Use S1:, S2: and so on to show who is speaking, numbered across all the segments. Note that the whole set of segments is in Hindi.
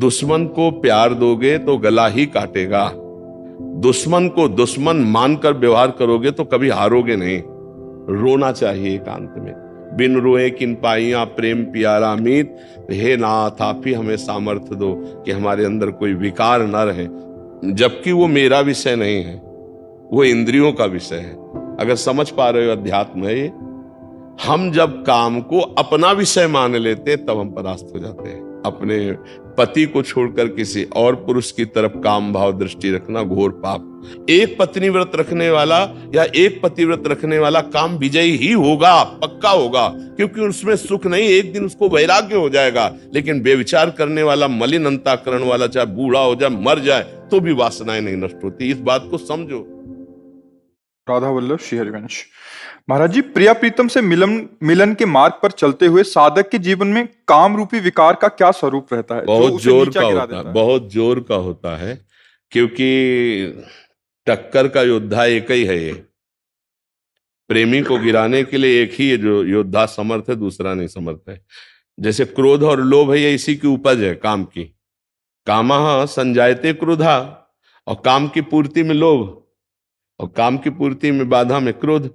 S1: दुश्मन को प्यार दोगे तो गला ही काटेगा। दुश्मन को दुश्मन मानकर व्यवहार करोगे तो कभी हारोगे नहीं। रोना चाहिए एकांत में। बिन रोए किन पाइया प्रेम प्यारा मीत। हे नाथ, आप ही हमें सामर्थ्य दो कि हमारे अंदर कोई विकार न रहे, जबकि वो मेरा विषय नहीं है, वो इंद्रियों का विषय है। अगर समझ पा रहे हो अध्यात्म है ये। हम जब काम को अपना विषय मान लेते तब हम परास्त हो जाते हैं। अपने पति को छोड़कर किसी और पुरुष की तरफ काम भाव दृष्टि रखना घोर पाप। एक पत्नी व्रत रखने वाला या एक पति व्रत रखने वाला काम विजयी ही होगा, पक्का होगा, क्योंकि उसमें सुख नहीं, एक दिन उसको वैराग्य हो जाएगा। लेकिन बेविचार करने वाला, मलिन अंतःकरण वाला, चाहे बूढ़ा हो जाए, मर जाए, तो भी वासनाएं नहीं नष्ट होती। इस बात को समझो।
S2: राधा वल्लभ श्री हरिवंश। महाराज जी, प्रिया प्रीतम से मिलन के मार्ग पर चलते हुए साधक के जीवन में काम रूपी विकार का क्या स्वरूप रहता है?
S1: बहुत जोर का होता है, बहुत जोर का होता है, क्योंकि टक्कर का योद्धा एक ही है। ये प्रेमी को गिराने के लिए एक ही है जो योद्धा समर्थ है, दूसरा नहीं समर्थ है। जैसे क्रोध और लोभ है, ये इसी की उपज है, काम की। कामः संजायते क्रोधा, और काम की पूर्ति में लोभ, और काम की पूर्ति में बाधा में क्रोध।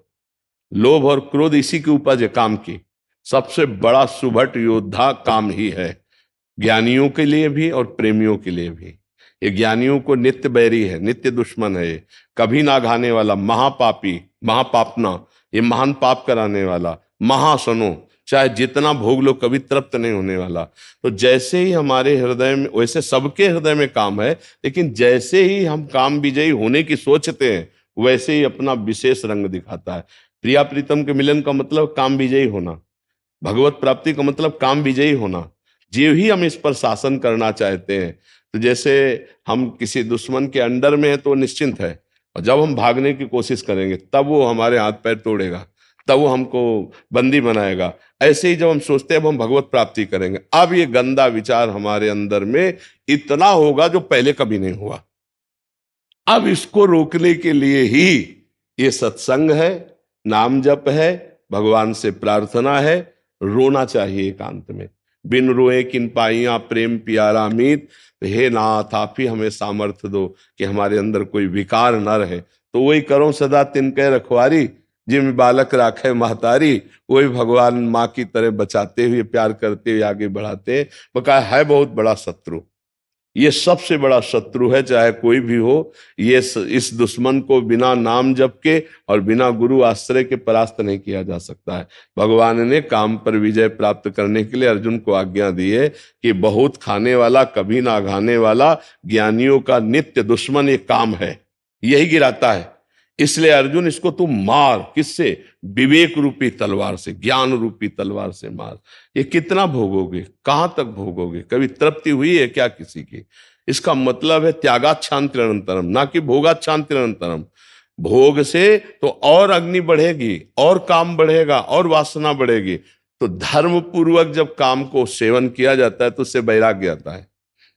S1: लोभ और क्रोध इसी की उपज है, काम की। सबसे बड़ा सुभट योद्धा काम ही है, ज्ञानियों के लिए भी और प्रेमियों के लिए भी। ये ज्ञानियों को नित्य बैरी है, नित्य दुश्मन है। ये कभी ना घाने वाला महापापी, महापापना, ये महान पाप कराने वाला महासनो, चाहे जितना भोग लो कभी तृप्त नहीं होने वाला। तो जैसे ही हमारे हृदय में, वैसे सबके हृदय में काम है, लेकिन जैसे ही हम काम विजयी होने की सोचते हैं, वैसे ही अपना विशेष रंग दिखाता है। प्रिया प्रीतम के मिलन का मतलब काम विजयी होना, भगवत प्राप्ति का मतलब काम विजयी होना। जो ही हम इस पर शासन करना चाहते हैं, तो जैसे हम किसी दुश्मन के अंडर में है तो निश्चिंत है, और जब हम भागने की कोशिश करेंगे तब वो हमारे हाथ पैर तोड़ेगा, तब वो हमको बंदी बनाएगा। ऐसे ही जब हम सोचते हैं अब हम भगवत प्राप्ति करेंगे, अब ये गंदा विचार हमारे अंदर में इतना होगा जो पहले कभी नहीं हुआ। अब इसको रोकने के लिए ही ये सत्संग है, नाम जप है, भगवान से प्रार्थना है। रोना चाहिए एकांत में। बिन रोए किन पाइया प्रेम प्यारा मीत। हे नाथ, आप ही हमें सामर्थ्य दो कि हमारे अंदर कोई विकार न रहे। तो वही करो सदा तिनके रखवारी, जिम बालक राखे महतारी। वही भगवान माँ की तरह बचाते हुए, प्यार करते हुए आगे बढ़ाते हैं। बका है बहुत बड़ा शत्रु, ये सबसे बड़ा शत्रु है, चाहे कोई भी हो। ये इस दुश्मन को बिना नाम जप के और बिना गुरु आश्रय के परास्त नहीं किया जा सकता है। भगवान ने काम पर विजय प्राप्त करने के लिए अर्जुन को आज्ञा दी है कि बहुत खाने वाला, कभी ना घाने वाला, ज्ञानियों का नित्य दुश्मन ये काम है, यही गिराता है। इसलिए अर्जुन, इसको तुम मार। किससे? विवेक रूपी तलवार से, ज्ञान रूपी तलवार से मार। ये कितना भोगोगे, कहां तक भोगोगे? कभी तृप्ति हुई है क्या किसी की? इसका मतलब है त्यागाच्छांतिरनंतरम, ना कि भोगाच्छांतिरनंतरम। भोग से तो और अग्नि बढ़ेगी, और काम बढ़ेगा, और वासना बढ़ेगी। तो धर्म पूर्वक जब काम को सेवन किया जाता है तो उससे वैराग्य आता है।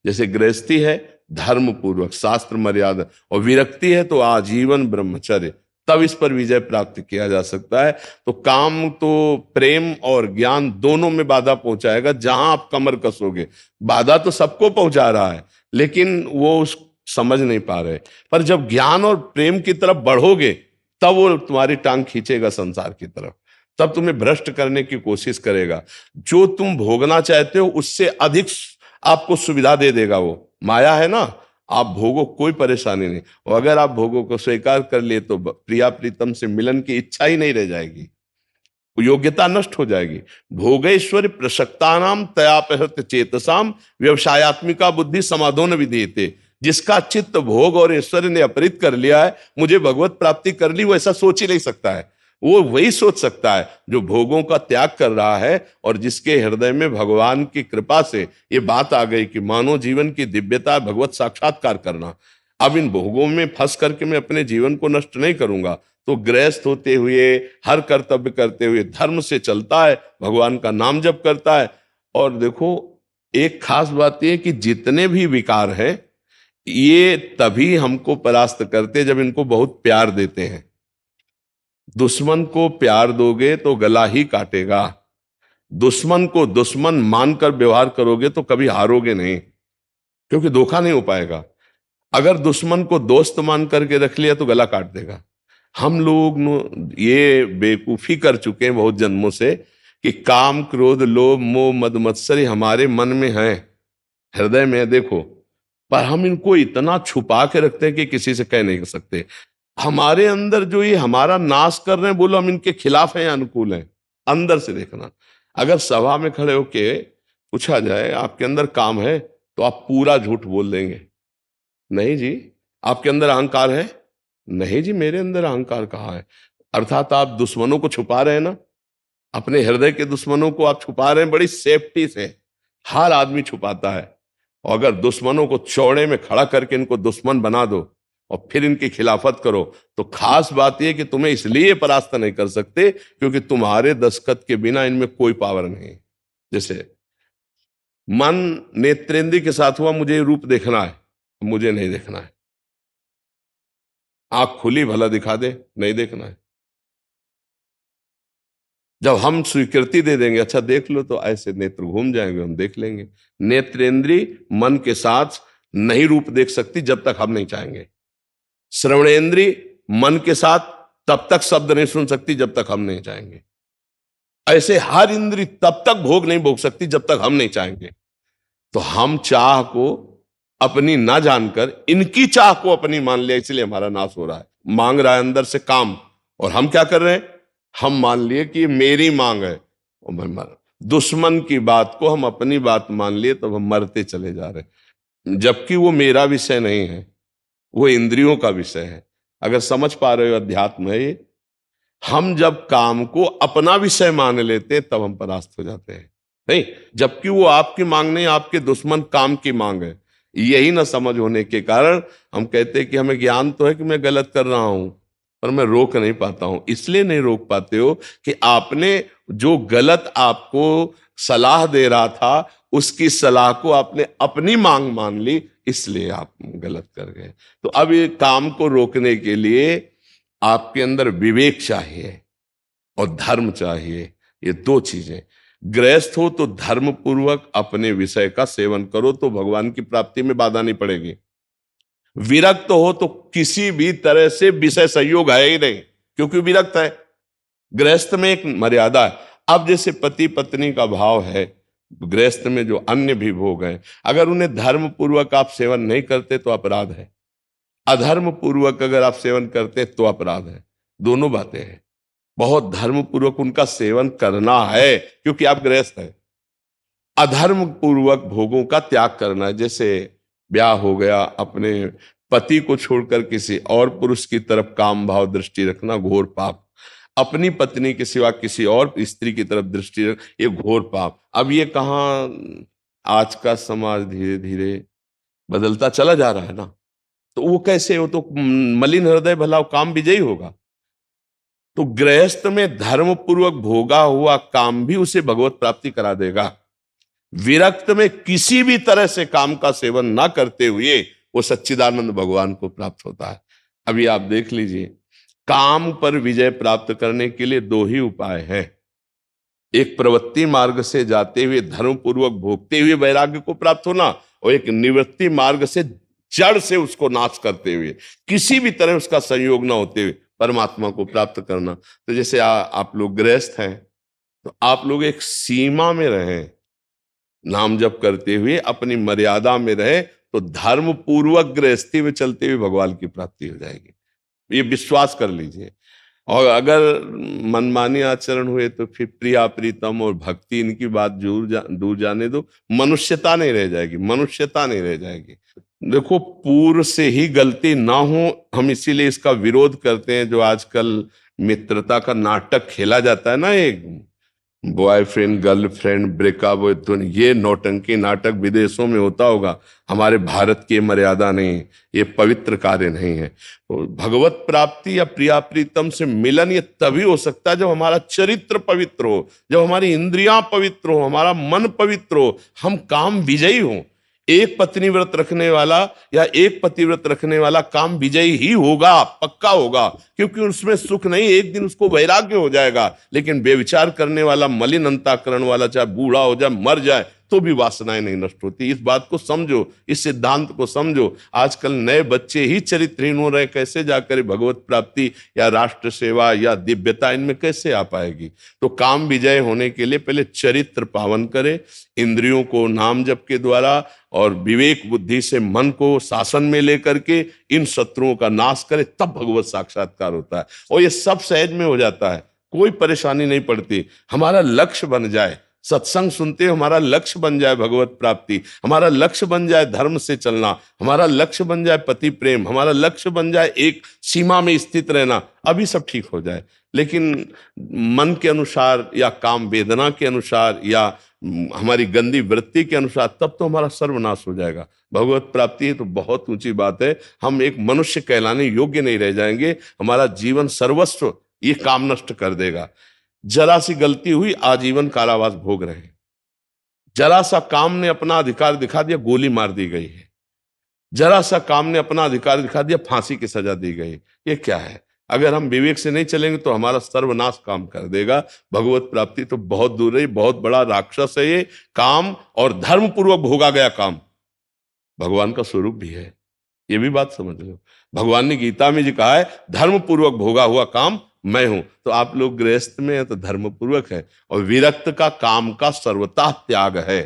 S1: जैसे गृहस्थी है धर्म पूर्वक, शास्त्र मर्यादा, और विरक्ति है तो आजीवन ब्रह्मचर्य, तब इस पर विजय प्राप्त किया जा सकता है। तो काम तो प्रेम और ज्ञान दोनों में बाधा पहुंचाएगा। जहां आप कमर कसोगे, बाधा तो सबको पहुंचा रहा है, लेकिन वो उस समझ नहीं पा रहे। पर जब ज्ञान और प्रेम की तरफ बढ़ोगे, तब वो तुम्हारी टांग खींचेगा संसार की तरफ, तब तुम्हें भ्रष्ट करने की कोशिश करेगा। जो तुम भोगना चाहते हो उससे अधिक आपको सुविधा दे देगा। वो माया है ना, आप भोगो, कोई परेशानी नहीं। और अगर आप भोगों को स्वीकार कर लिए तो प्रिया प्रीतम से मिलन की इच्छा ही नहीं रह जाएगी, योग्यता नष्ट हो जाएगी। भोगेश्वर प्रसक्तानाम तयापहृत चेतसाम व्यवसायत्मिका बुद्धि समाधोन विधेयते। जिसका चित्त भोग और ऐश्वर्य ने अपहृत कर लिया है, मुझे भगवत प्राप्ति कर ली, वो ऐसा सोच ही नहीं सकता है। वो वही सोच सकता है जो भोगों का त्याग कर रहा है, और जिसके हृदय में भगवान की कृपा से ये बात आ गई कि मानव जीवन की दिव्यता भगवत साक्षात्कार करना। अब इन भोगों में फंस करके मैं अपने जीवन को नष्ट नहीं करूंगा। तो गृहस्थ होते हुए, हर कर्तव्य करते हुए धर्म से चलता है, भगवान का नाम जप करता है। और देखो, एक खास बात यह कि जितने भी विकार हैं, ये तभी हमको परास्त करते जब इनको बहुत प्यार देते हैं। दुश्मन को प्यार दोगे तो गला ही काटेगा। दुश्मन को दुश्मन मानकर व्यवहार करोगे तो कभी हारोगे नहीं। क्योंकि धोखा नहीं हो पाएगा। अगर दुश्मन को दोस्त मान करके रख लिया तो गला काट देगा। हम लोग ये बेवकूफी कर चुके हैं बहुत जन्मों से कि काम क्रोध लोभ मोह मद मत्सरी हमारे मन में है, हृदय में है, देखो, पर हम इनको इतना छुपा के रखते हैं कि किसी से कह नहीं सकते। हमारे अंदर जो ये हमारा नाश कर रहे हैं, बोलो हम इनके खिलाफ हैं या अनुकूल हैं, अंदर से देखना। अगर सभा में खड़े होके पूछा जाए आपके अंदर काम है, तो आप पूरा झूठ बोल देंगे, नहीं जी। आपके अंदर अहंकार है, नहीं जी मेरे अंदर अहंकार कहाँ है। अर्थात आप दुश्मनों को छुपा रहे हैं ना, अपने हृदय के दुश्मनों को आप छुपा रहे हैं बड़ी सेफ्टी से। हर आदमी छुपाता है, और अगर दुश्मनों को चौड़े में खड़ा करके इनको दुश्मन बना दो और फिर इनकी खिलाफत करो, तो खास बात यह कि तुम्हें इसलिए परास्त नहीं कर सकते क्योंकि तुम्हारे दस्तखत के बिना इनमें कोई पावर नहीं। जैसे मन नेत्रेंद्रिय के साथ हुआ, मुझे रूप देखना है, मुझे नहीं देखना है। आंख खुली भला दिखा दे, नहीं देखना है। जब हम स्वीकृति दे देंगे, अच्छा देख लो, तो ऐसे नेत्र घूम जाएंगे, हम देख लेंगे। नेत्रेंद्रिय मन के साथ नहीं रूप देख सकती जब तक हम नहीं चाहेंगे। श्रवणेंद्रिय मन के साथ तब तक शब्द नहीं सुन सकती जब तक हम नहीं चाहेंगे। ऐसे हर इंद्रिय तब तक भोग नहीं भोग सकती जब तक हम नहीं चाहेंगे। तो हम चाह को अपनी ना जानकर इनकी चाह को अपनी मान लिया, इसलिए हमारा नाश हो रहा है। मांग रहा है अंदर से काम, और हम क्या कर रहे हैं, हम मान लिए कि मेरी मांग है, और मैं मर। दुश्मन की बात को हम अपनी बात मान लिए, तब हम मरते चले जा रहे हैं, जबकि वो मेरा विषय नहीं है, वो इंद्रियों का विषय है। अगर समझ पा रहे हो अध्यात्म है ये। हम जब काम को अपना विषय मान लेते हैं तब हम परास्त हो जाते हैं, नहीं, जबकि वो आपकी मांग नहीं, आपके दुश्मन काम की मांग है। यही ना समझ होने के कारण हम कहते हैं कि हमें ज्ञान तो है कि मैं गलत कर रहा हूं, पर मैं रोक नहीं पाता हूं। इसलिए नहीं रोक पाते हो कि आपने जो गलत आपको सलाह दे रहा था, उसकी सलाह को आपने अपनी मांग मान ली, इसलिए आप गलत कर गए। तो अब ये काम को रोकने के लिए आपके अंदर विवेक चाहिए और धर्म चाहिए, ये दो चीजें। गृहस्थ हो तो धर्म पूर्वक अपने विषय का सेवन करो, तो भगवान की प्राप्ति में बाधा नहीं पड़ेगी। विरक्त हो तो किसी भी तरह से विषय संयोग है ही नहीं, क्योंकि विरक्त है। गृहस्थ में एक मर्यादा है। अब जैसे पति पत्नी का भाव है, गृहस्थ में जो अन्य भी भोग हैं, अगर उन्हें धर्म पूर्वक आप सेवन नहीं करते तो अपराध है, अधर्म पूर्वक अगर आप सेवन करते तो अपराध है। दोनों बातें हैं। बहुत धर्म पूर्वक उनका सेवन करना है क्योंकि आप गृहस्थ हैं। अधर्म पूर्वक भोगों का त्याग करना है। जैसे ब्याह हो गया, अपने पति को छोड़कर किसी और पुरुष की तरफ काम भाव दृष्टि रखना घोर पाप। अपनी पत्नी के सिवा किसी और स्त्री की तरफ दृष्टि रख, ये घोर पाप। अब ये कहाँ, आज का समाज धीरे धीरे बदलता चला जा रहा है ना, तो वो कैसे हो, तो मलिन हृदय भला काम विजयी होगा। तो गृहस्थ में धर्म पूर्वक भोगा हुआ काम भी उसे भगवत प्राप्ति करा देगा। विरक्त में किसी भी तरह से काम का सेवन ना करते हुए वो सच्चिदानंद भगवान को प्राप्त होता है। अभी आप देख लीजिए, काम पर विजय प्राप्त करने के लिए दो ही उपाय हैं। एक प्रवृत्ति मार्ग से जाते हुए धर्म पूर्वक भोगते हुए वैराग्य को प्राप्त होना, और एक निवृत्ति मार्ग से जड़ से उसको नाश करते हुए, किसी भी तरह उसका संयोग ना होते हुए परमात्मा को प्राप्त करना। तो जैसे आप लोग गृहस्थ हैं, तो आप लोग एक सीमा में रहें, नाम जप करते हुए अपनी मर्यादा में रहे, तो धर्म पूर्वक गृहस्थी में चलते हुए भगवान की प्राप्ति हो जाएगी। ये विश्वास कर लीजिए। और अगर मनमानी आचरण हुए तो फिर प्रिया प्रीतम और भक्ति इनकी बात दूर जाने दो, मनुष्यता नहीं रह जाएगी, मनुष्यता नहीं रह जाएगी। देखो, पूर्व से ही गलती ना हो, हम इसीलिए इसका विरोध करते हैं। जो आजकल मित्रता का नाटक खेला जाता है ना, एक बॉयफ्रेंड गर्लफ्रेंड ब्रेकअप, ये नौटंकी नाटक विदेशों में होता होगा, हमारे भारत की मर्यादा नहीं, ये पवित्र कार्य नहीं है। तो भगवत प्राप्ति या प्रिया प्रीतम से मिलन ये तभी हो सकता है जब हमारा चरित्र पवित्र हो, जब हमारी इंद्रियां पवित्र हो, हमारा मन पवित्र हो, हम काम विजयी हो। एक पत्नी व्रत रखने वाला या एक पति व्रत रखने वाला काम विजयी ही होगा, पक्का होगा, क्योंकि उसमें सुख नहीं, एक दिन उसको वैराग्य हो जाएगा। लेकिन बेविचार करने वाला, मलिन अंतःकरण वाला, चाहे बूढ़ा हो जाए, मर जाए, तो भी वासनाएं नहीं नष्ट होती। इस बात को समझो, इस सिद्धांत को समझो। आजकल नए बच्चे ही चरित्रहीन हो रहे, कैसे जाकर भगवत प्राप्ति या राष्ट्र सेवा या दिव्यता इनमें कैसे आ पाएगी? तो काम विजय होने के लिए पहले चरित्र पावन करे, इंद्रियों को नाम जप के द्वारा और विवेक बुद्धि से मन को शासन में लेकर के इन शत्रुओं का नाश करे, तब भगवत साक्षात्कार होता है। और ये सब सहज में हो जाता है, कोई परेशानी नहीं पड़ती। हमारा लक्ष्य बन जाए, सत्संग सुनते हमारा लक्ष्य बन जाए भगवत प्राप्ति, हमारा लक्ष्य बन जाए धर्म से चलना, हमारा लक्ष्य बन जाए पति प्रेम, हमारा लक्ष्य बन जाए एक सीमा में स्थित रहना, अभी सब ठीक हो जाए। लेकिन मन के अनुसार या काम वेदना के अनुसार या हमारी गंदी वृत्ति के अनुसार, तब तो हमारा सर्वनाश हो जाएगा। भगवत प्राप्ति है तो बहुत ऊंची बात है, हम एक मनुष्य कहलाने योग्य नहीं रह जाएंगे, हमारा जीवन सर्वस्व ये काम नष्ट कर देगा। जरा सी गलती हुई, आजीवन कारावास भोग रहे हैं। जरा सा काम ने अपना अधिकार दिखा दिया, गोली मार दी गई है। जरा सा काम ने अपना अधिकार दिखा दिया, फांसी की सजा दी गई। ये क्या है? अगर हम विवेक से नहीं चलेंगे तो हमारा सर्वनाश काम कर देगा। भगवत प्राप्ति तो बहुत दूर है, बहुत बड़ा राक्षस है ये काम, और धर्म पूर्वक भोगा गया काम भगवान का स्वरूप भी है, ये भी बात समझ लो। भगवान ने गीता में जी कहा है, धर्म पूर्वक भोगा हुआ काम मैं हूं। तो आप लोग गृहस्थ में है तो धर्म पूर्वक है, और विरक्त का काम का सर्वतः त्याग है।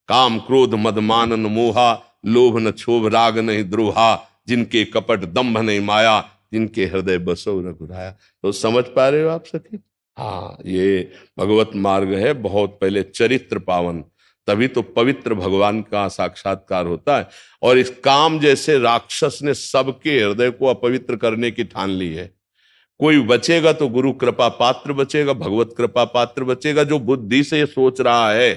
S1: काम क्रोध मद मान न मोहा, लोभ न क्षोभ राग नहीं द्रोहा, जिनके कपट दंभ नहीं माया, जिनके हृदय बसो रघुराया। तो समझ पा रहे हो आप सखी? हाँ, ये भगवत मार्ग है, बहुत पहले चरित्र पावन, तभी तो पवित्र भगवान का साक्षात्कार होता है। और इस काम जैसे राक्षस ने सबके हृदय को अपवित्र करने की ठान ली है। कोई बचेगा तो गुरु कृपा पात्र बचेगा, भगवत कृपा पात्र बचेगा। जो बुद्धि से ये सोच रहा है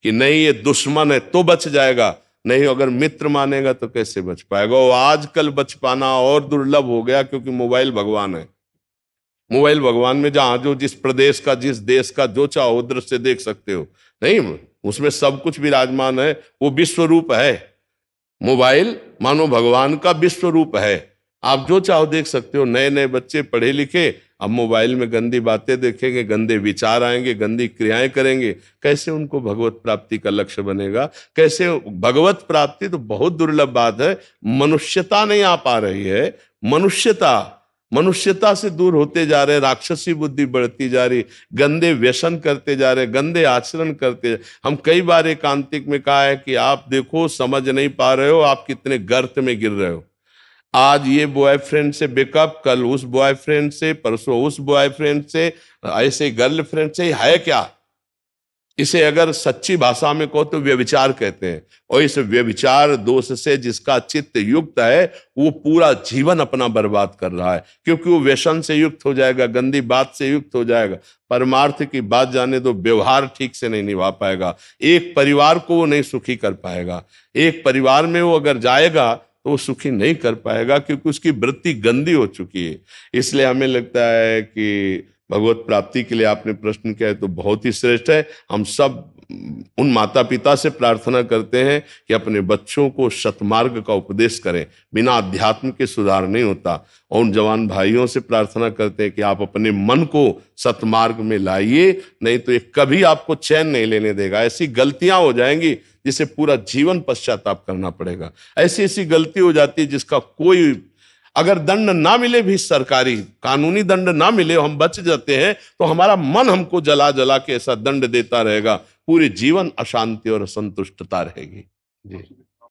S1: कि नहीं ये दुश्मन है तो बच जाएगा, नहीं अगर मित्र मानेगा तो कैसे बच पाएगा। और आजकल बच पाना और दुर्लभ हो गया, क्योंकि मोबाइल भगवान है। मोबाइल भगवान में जहां जो जिस प्रदेश का जिस देश का जो चाहो दृश्य देख सकते हो, नहीं उसमें सब कुछ विराजमान है, वो विश्व रूप है। मोबाइल मानो भगवान का विश्व रूप है, आप जो चाहो देख सकते हो। नए नए बच्चे पढ़े लिखे अब मोबाइल में गंदी बातें देखेंगे, गंदे विचार आएंगे, गंदी क्रियाएं करेंगे, कैसे उनको भगवत प्राप्ति का लक्ष्य बनेगा? कैसे भगवत प्राप्ति तो बहुत दुर्लभ बात है, मनुष्यता नहीं आ पा रही है। मनुष्यता से दूर होते जा रहे, राक्षसी बुद्धि बढ़ती जा रही, गंदे व्यसन करते जा रहे, गंदे आचरण करते। हम कई बार एकांतिक में कहा है कि आप देखो, समझ नहीं पा रहे हो आप कितने गर्त में गिर रहे हो। आज ये बॉयफ्रेंड से बेकअप, कल उस बॉयफ्रेंड से, परसों उस बॉयफ्रेंड से, ऐसे गर्लफ्रेंड से, है क्या? इसे अगर सच्ची भाषा में कहो तो व्यभिचार कहते हैं। और इस व्यभिचार दोष से जिसका चित्त युक्त है, वो पूरा जीवन अपना बर्बाद कर रहा है, क्योंकि वो व्यसन से युक्त हो जाएगा, गंदी बात से युक्त हो जाएगा। परमार्थ की बात जाने दो, व्यवहार ठीक से नहीं निभा पाएगा, एक परिवार को वो नहीं सुखी कर पाएगा। एक परिवार में वो अगर जाएगा तो वो सुखी नहीं कर पाएगा, क्योंकि उसकी वृत्ति गंदी हो चुकी है। इसलिए हमें लगता है कि भगवत प्राप्ति के लिए आपने प्रश्न किया है तो बहुत ही श्रेष्ठ है। हम सब उन माता पिता से प्रार्थना करते हैं कि अपने बच्चों को सतमार्ग का उपदेश करें, बिना अध्यात्म के सुधार नहीं होता। और उन जवान भाइयों से प्रार्थना करते हैं कि आप अपने मन को सतमार्ग में लाइए, नहीं तो ये कभी आपको चैन नहीं लेने देगा। ऐसी गलतियां हो जाएंगी जिसे पूरा जीवन पश्चाताप करना पड़ेगा। ऐसी ऐसी गलती हो जाती है जिसका कोई, अगर दंड ना मिले भी, सरकारी कानूनी दंड ना मिले, हम बच जाते हैं, तो हमारा मन हमको जला जला के ऐसा दंड देता रहेगा, पूरे जीवन अशांति और असंतुष्टता रहेगी। जी।